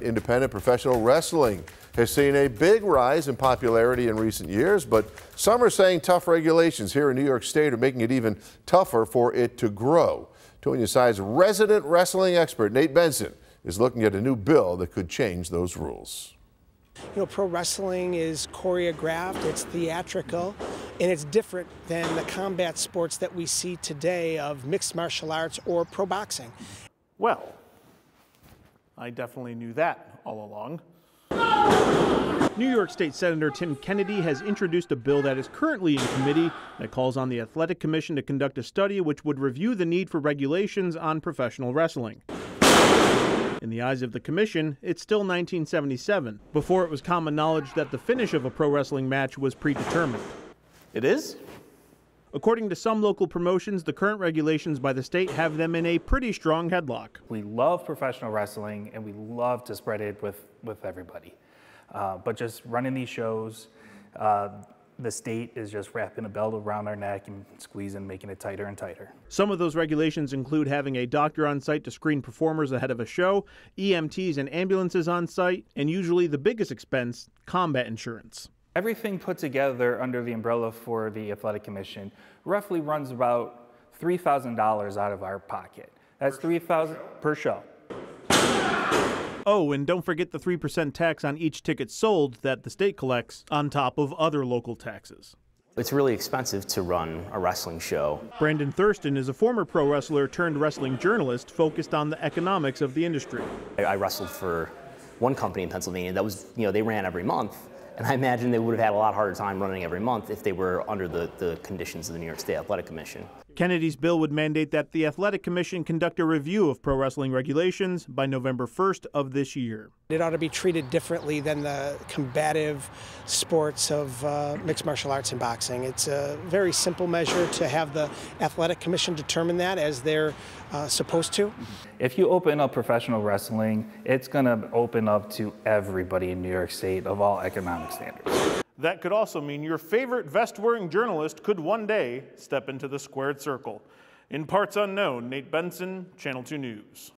Independent professional wrestling has seen a big rise in popularity in recent years, but some are saying tough regulations here in New York State are making it even tougher for it to grow. Tonya Side's resident wrestling expert, Nate Benson, is looking at a new bill that could change those rules. You know, pro wrestling is choreographed, it's theatrical, and it's different than the combat sports that we see today of mixed martial arts or pro boxing. Well, I definitely knew that all along. New York State Senator Tim Kennedy has introduced a bill that is currently in committee that calls on the Athletic Commission to conduct a study which would review the need for regulations on professional wrestling. In the eyes of the commission, it's still 1977, before it was common knowledge that the finish of a pro wrestling match was predetermined. It is? According to some local promotions, the current regulations by the state have them in a pretty strong headlock. We love professional wrestling and we love to spread it with everybody. But just running these shows, the state is just wrapping a belt around our neck and squeezing, making it tighter and tighter. Some of those regulations include having a doctor on site to screen performers ahead of a show, EMTs and ambulances on site, and usually the biggest expense, combat insurance. Everything put together under the umbrella for the Athletic Commission roughly runs about $3,000 out of our pocket. That's $3,000 per show. Oh, and don't forget the 3% tax on each ticket sold that the state collects on top of other local taxes. It's really expensive to run a wrestling show. Brandon Thurston is a former pro wrestler turned wrestling journalist focused on the economics of the industry. I wrestled for one company in Pennsylvania that was, they ran every month. And I imagine they would have had a lot harder time running every month if they were under the conditions of the New York State Athletic Commission. Kennedy's bill would mandate that the Athletic Commission conduct a review of pro wrestling regulations by November 1st of this year. It ought to be treated differently than the combative sports of mixed martial arts and boxing. It's a very simple measure to have the Athletic Commission determine that as they're supposed to. If you open up professional wrestling, it's going to open up to everybody in New York State of all economic standards. That could also mean your favorite vest-wearing journalist could one day step into the squared circle. In parts unknown, Nate Benson, Channel 2 News.